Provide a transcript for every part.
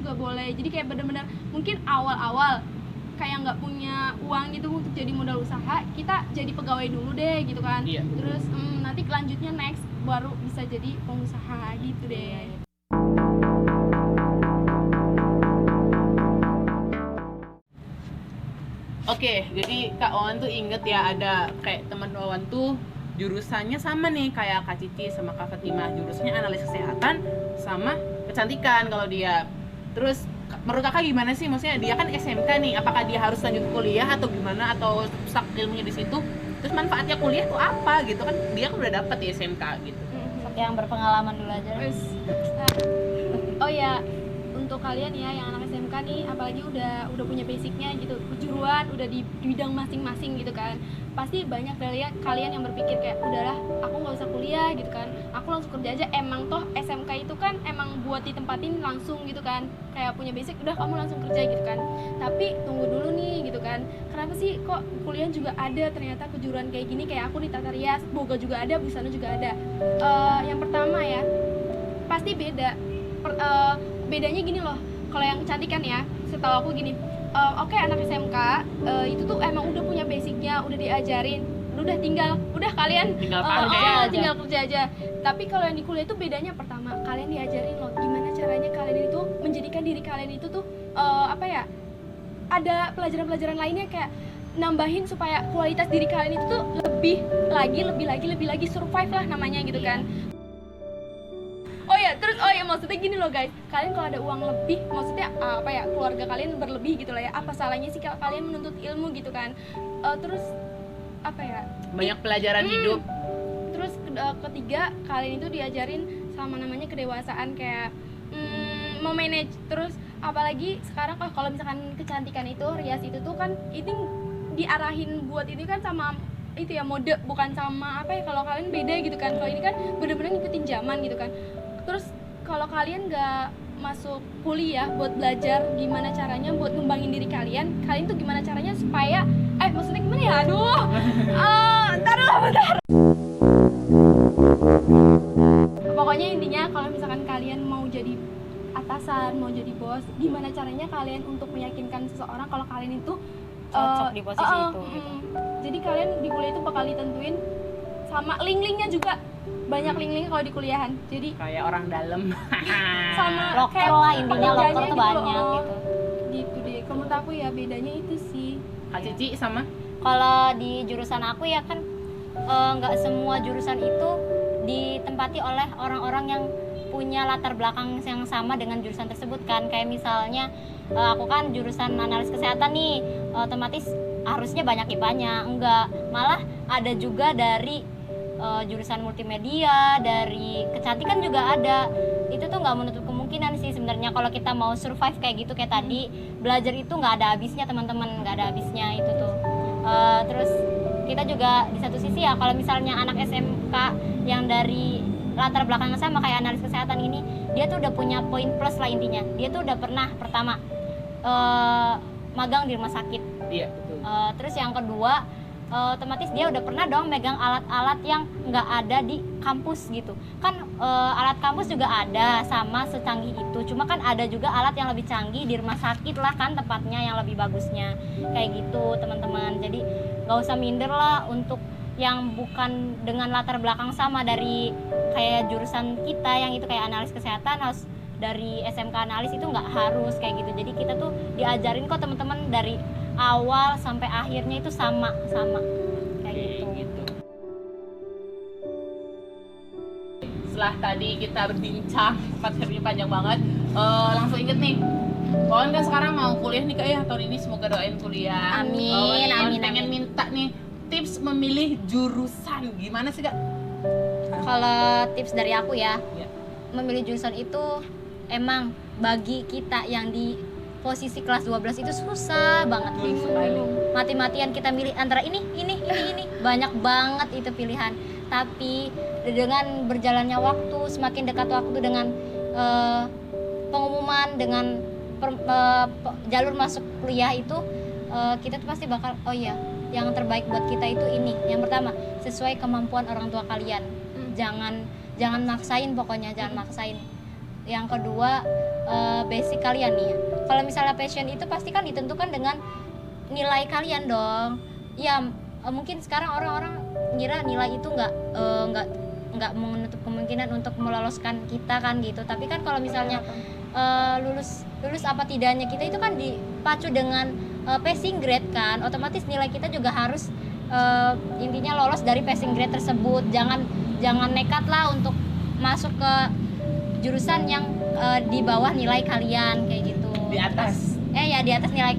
juga boleh. Jadi kayak benar-benar mungkin awal-awal kayak nggak punya uang gitu untuk jadi modal usaha, kita jadi pegawai dulu deh gitu kan. Iya. Terus nanti kelanjutnya next baru bisa jadi pengusaha gitu deh. Oke, jadi Kak Wawan tuh inget ya ada kayak teman Wawan tuh jurusannya sama nih kayak Kak Cici sama Kak Fatimah, jurusannya analis kesehatan sama kecantikan kalau dia. Terus menurut Kakak gimana sih? Maksudnya dia kan SMK nih, apakah dia harus lanjut kuliah atau gimana, atau stuck ilmunya di situ? Terus manfaatnya kuliah tuh apa gitu kan? Dia kan udah dapet di SMK gitu. Yang berpengalaman dulu aja. Oh ya, untuk kalian ya yang anak SMK nih, apalagi udah punya basicnya gitu, kejuruan udah di bidang masing-masing gitu kan, pasti banyak dari kalian yang berpikir kayak udahlah aku nggak usah kuliah gitu kan, aku langsung kerja aja. Emang toh SMK itu kan emang buat ditempatin langsung gitu kan, kayak punya basic udah kamu langsung kerja gitu kan. Tapi tunggu dulu nih gitu kan, kenapa sih kok kuliah juga ada ternyata kejuruan kayak gini? Kayak aku di Tata Rias, Boga juga ada, Busana juga ada. Yang pertama ya, pasti beda. Bedanya gini loh, kalau yang kecantikan ya, setahu aku gini, oke, anak SMK itu tuh emang udah punya basicnya, udah diajarin, udah kalian Tinggal tinggal kerja aja. Tapi kalau yang di kuliah itu bedanya, pertama kalian diajarin loh gimana caranya kalian itu menjadikan diri kalian itu tuh ada pelajaran-pelajaran lainnya kayak nambahin supaya kualitas diri kalian itu tuh lebih lagi survive lah namanya gitu kan. Oh ya, maksudnya gini loh guys, kalian kalau ada uang lebih, maksudnya keluarga kalian berlebih gitu lah ya, apa salahnya sih kalau kalian menuntut ilmu gitu kan. Terus banyak pelajaran hidup. Terus ketiga, kalian itu diajarin sama namanya kedewasaan, kayak memanage. Terus apalagi sekarang kalau misalkan kecantikan itu, rias itu tuh kan ini diarahin buat ini kan sama itu ya, mode, bukan sama kalau kalian beda gitu kan. Kalau ini kan bener-bener ngikutin zaman gitu kan. Terus kalau kalian nggak masuk kuliah buat belajar gimana caranya buat ngembangin diri kalian tuh gimana caranya supaya maksudnya gimana ya, aduh bentar. Pokoknya intinya kalau misalkan kalian mau jadi atasan, mau jadi bos, gimana caranya kalian untuk meyakinkan seseorang kalau kalian itu cocok di posisi itu gitu. Jadi kalian di kuliah itu bakal ditentuin sama link-linknya juga. Banyak link-link kalau di kuliahan, jadi Kayak orang dalam. sama Loker lah, intinya loker pekerjaannya tuh gitu banyak loh. gitu. Gitu deh, kalau menurut aku ya bedanya itu sih. Kak Cici sama? Kalau di jurusan aku ya kan nggak semua jurusan itu ditempati oleh orang-orang yang punya latar belakang yang sama dengan jurusan tersebut kan. Kayak misalnya aku kan jurusan analis kesehatan nih, otomatis harusnya banyak IPA-nya. Enggak, malah ada juga dari jurusan multimedia, dari kecantikan juga ada. Itu tuh nggak menutup kemungkinan sih sebenarnya kalau kita mau survive kayak gitu. Kayak tadi, belajar itu nggak ada habisnya teman-teman, nggak ada habisnya itu tuh. Terus kita juga di satu sisi ya, kalau misalnya anak SMK yang dari latar belakang sama kayak analis kesehatan ini, dia tuh udah punya poin plus lah intinya. Dia tuh udah pernah pertama magang di rumah sakit. Iya, betul. Terus yang kedua, otomatis dia udah pernah dong megang alat-alat yang nggak ada di kampus gitu kan. Alat kampus juga ada sama secanggih itu, cuma kan ada juga alat yang lebih canggih di rumah sakit lah kan, tempatnya yang lebih bagusnya kayak gitu teman-teman. Jadi nggak usah minder lah untuk yang bukan dengan latar belakang sama dari kayak jurusan kita yang itu kayak analis kesehatan harus dari SMK analis, itu nggak harus kayak gitu. Jadi kita tuh diajarin kok teman-teman dari awal sampai akhirnya itu sama kayak gitu. Setelah tadi kita berbincang, materinya panjang banget, langsung inget nih, Wawan kan sekarang mau kuliah nih Kak ya, tahun ini semoga doain kuliah. Amin, Wawan amin, pengen amin. minta nih tips memilih jurusan, gimana sih Kak? Kalau tips dari aku ya, Ya. memilih jurusan itu emang bagi kita yang di posisi kelas 12 itu susah banget. Mati-matian kita milih antara ini banyak banget itu pilihan. Tapi dengan berjalannya waktu, semakin dekat waktu dengan pengumuman, dengan jalur masuk kuliah itu, kita tuh pasti bakal yang terbaik buat kita itu ini. Yang pertama, sesuai kemampuan orang tua kalian. Jangan maksain, pokoknya jangan maksain. yang kedua basic kalian nih ya. Kalau misalnya passion itu pasti kan ditentukan dengan nilai kalian dong. Ya mungkin sekarang orang-orang ngira nilai itu nggak menutup kemungkinan untuk meloloskan kita kan gitu. Tapi kan kalau misalnya lulus apa tidaknya kita itu kan dipacu dengan passing grade kan, otomatis nilai kita juga harus intinya lolos dari passing grade tersebut. Jangan nekat lah untuk masuk ke jurusan yang di bawah nilai kalian kayak gitu. Di atas. Ya di atas nilai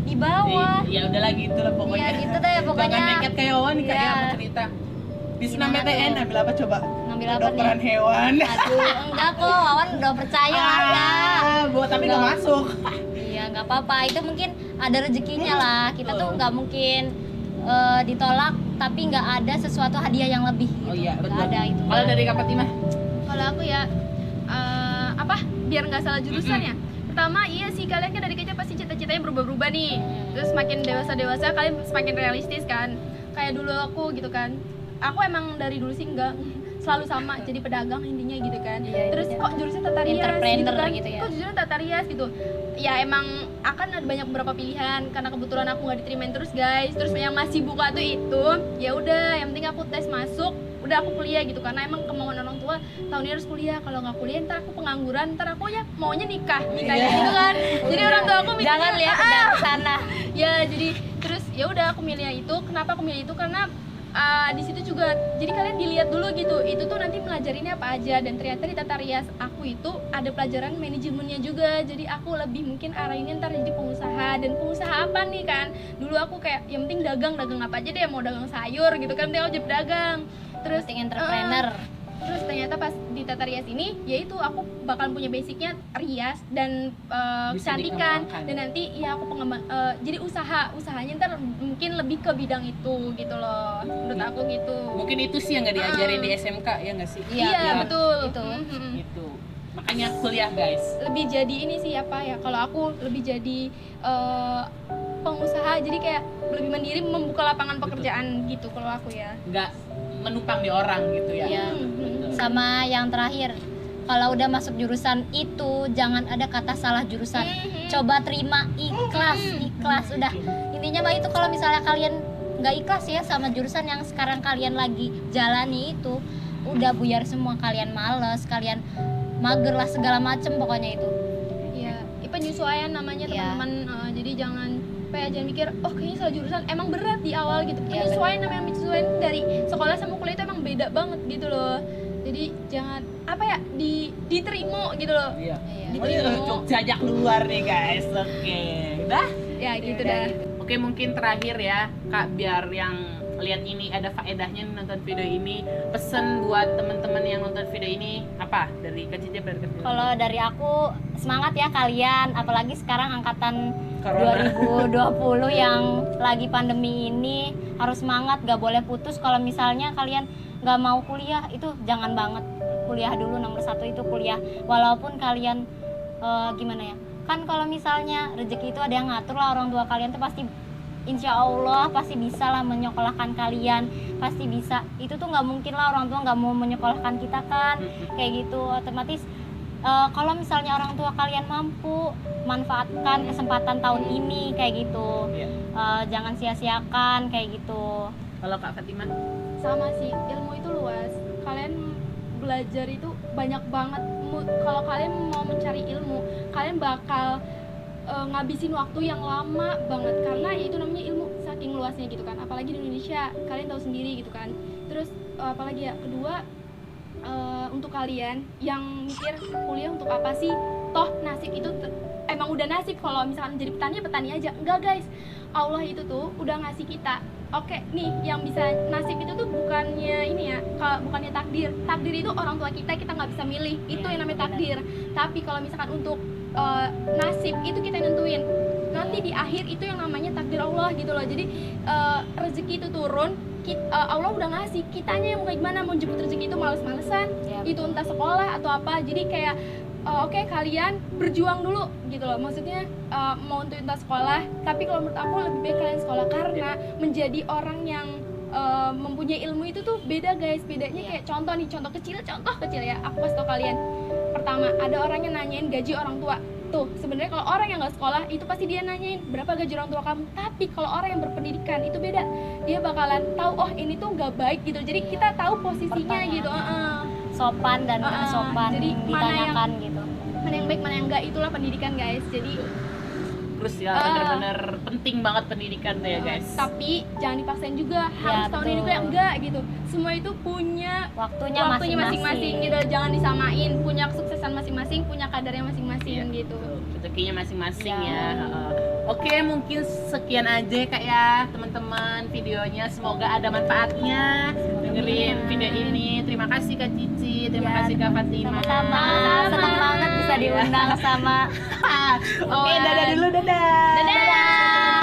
di bawah. Ya udahlah gitu lah pokoknya. Ya gitu deh pokoknya. Jangan nekat kayak Wawan nih, kayak Iya. mau cerita. Di Gimana SNMPTN tuh? ambil apa coba? Ngambil apa nih? Kedokteran hewan. Aduh, enggak kok, Wawan udah percaya ada. Buat tapi nggak Enggak. masuk. Iya, nggak apa-apa. Itu mungkin ada rezekinya lah. Kita tuh Betul. nggak mungkin ditolak, tapi nggak ada sesuatu hadiah yang lebih. Oh Gitu. iya, Nggak betul. ada itu. Kalau dari Kak Fatimah? Kalau aku ya biar nggak salah jurusan ya. Pertama iya sih, kalian kan dari kecil pasti cita-citanya berubah-ubah nih. Terus semakin dewasa kalian semakin realistis kan. Kayak dulu aku gitu kan. Aku emang dari dulu sih enggak selalu sama jadi pedagang intinya gitu kan. Iya, Terus iya. kok jurusan tata rias Entrepreneur gitu kan. gitu ya. Kok jurusan tata rias gitu. Ya emang akan ada banyak beberapa pilihan karena kebetulan aku nggak diterima terus guys. Terus yang masih buka tuh itu ya udah yang penting aku tes masuk, udah aku kuliah gitu karena emang kemauan orang tua tahun ini harus kuliah, kalau nggak kuliah ntar aku pengangguran, ntar aku ya maunya nikah kayak gitu kan. Jadi orang tua aku mikirnya, Jangan lihat ke sana. ya jadi terus ya udah aku milih itu. Kenapa aku milih itu? Karena di situ juga jadi kalian dilihat dulu gitu, itu tuh nanti melajarinnya apa aja. Dan ternyata di tata rias aku itu ada pelajaran manajemennya juga, jadi aku lebih mungkin arahinnya ntar jadi pengusaha. Dan pengusaha apa nih kan, dulu aku kayak yang penting dagang apa aja deh, mau dagang sayur gitu kan, penting aku jadi pedagang. Terus Penting entrepreneur. Terus ternyata pas di tata rias ini, yaitu aku bakalan punya basicnya rias dan Bisa kecantikan. dikembangkan. Dan nanti ya aku pengembang, jadi usahanya ntar mungkin lebih ke bidang itu gitu loh, menurut aku gitu. Mungkin itu sih yang nggak diajarin di SMK ya nggak sih? Iya, Iya betul Itu. Mhm. Itu. Makanya kuliah guys. Lebih jadi ini sih apa ya, kalau aku lebih jadi pengusaha, jadi kayak lebih mandiri, membuka lapangan pekerjaan gitu kalau aku ya. Nggak menumpang di orang gitu ya. Iya. Betul. Sama yang terakhir, kalau udah masuk jurusan itu jangan ada kata salah jurusan. Coba terima, ikhlas udah. Intinya mah itu, kalau misalnya kalian nggak ikhlas ya sama jurusan yang sekarang kalian lagi jalani itu, udah buyar semua. Kalian males, kalian mager lah, segala macem pokoknya itu. Ya, penyesuaian namanya Iya. teman-teman. Jadi jangan jangan mikir oh kayaknya salah jurusan, emang berat di awal gitu. Iya, Penyesuaian namanya penyesuaian dari sekolah sama kuliah itu emang beda banget gitu loh. Jadi jangan diterima gitu loh. Iya. Iya. Untuk jajak luar nih guys. Oke. Dah. Ya gitu Udah dah. gitu. Oke, mungkin terakhir ya Kak, biar yang lihat ini ada faedahnya nih nonton video ini, pesen buat teman-teman yang nonton video ini apa dari Kak Cici, dari Kak Cici? Kalau dari aku, semangat ya kalian, apalagi sekarang angkatan Corona. 2020 yang lagi pandemi ini, harus semangat, gak boleh putus. Kalau misalnya kalian gak mau kuliah, itu jangan banget. Kuliah dulu, nomor satu itu kuliah. Walaupun kalian gimana ya, kan kalau misalnya rezeki itu ada yang ngatur lah, orang tua kalian tuh pasti insya Allah pasti bisa lah menyekolahkan kalian, pasti bisa. Itu tuh nggak mungkin lah orang tua nggak mau menyekolahkan kita kan, kayak gitu. Otomatis kalau misalnya orang tua kalian mampu, manfaatkan kesempatan tahun ini kayak gitu. Iya. Jangan sia-siakan kayak gitu. Kalau Kak Fatimah? Sama sih, ilmu itu luas. Kalian belajar itu banyak banget. Kalau kalian mau mencari ilmu, kalian bakal ngabisin waktu yang lama banget, karena ya itu namanya ilmu saking luasnya gitu kan. Apalagi di Indonesia, kalian tahu sendiri gitu kan. Terus apalagi ya, kedua untuk kalian yang mikir kuliah untuk apa sih, toh nasib itu emang udah nasib. Kalau misalkan jadi petani, petani aja. Enggak guys, Allah itu tuh udah ngasih kita. Oke, nih yang bisa nasib itu tuh bukannya ini ya, bukannya takdir. Takdir itu orang tua kita nggak bisa milih. Itu yang namanya takdir. Tapi kalau misalkan untuk nasib itu kita nentuin. Nanti di akhir itu yang namanya takdir Allah gitu loh. Jadi rezeki itu turun, Allah udah ngasih, kitanya yang mau gimana, mau jemput rezeki itu males-malesan, Ya, itu entah sekolah atau apa. Jadi kayak oke, kalian berjuang dulu gitu loh. Maksudnya mau untuk entah sekolah, tapi kalau menurut aku lebih baik kalian sekolah, karena menjadi orang yang mempunyai ilmu itu tuh beda guys. Bedanya kayak contoh kecil ya, aku kasih tau kalian. pertama ada orang yang nanyain gaji orang tua. Tuh, sebenarnya kalau orang yang nggak sekolah itu pasti dia nanyain berapa gaji orang tua kamu. Tapi kalau orang yang berpendidikan itu beda. Dia bakalan tahu oh ini tuh nggak baik gitu. Jadi kita tahu posisinya gitu. Sopan dan nggak sopan, Jadi ditanyakan gitu. mana yang baik mana yang enggak, itulah pendidikan guys. Jadi Terus ya bener-bener penting banget pendidikan tuh ya guys. tapi jangan dipaksain juga harus tahun ini betul. kayak enggak gitu. Semua itu punya Waktunya masing-masing gitu. Jangan disamain, punya kesuksesan masing-masing, punya kadarnya masing-masing gitu. Rezekinya masing-masing Ya. ya. Oke, mungkin sekian aja Kak ya teman-teman videonya. Semoga ada manfaatnya dengerin video ini. Terima kasih Kak Cici, terima kasih Kak Fatima. Sama-sama, senang banget bisa diundang sama Oke, dadah dulu, dadah. Dadah.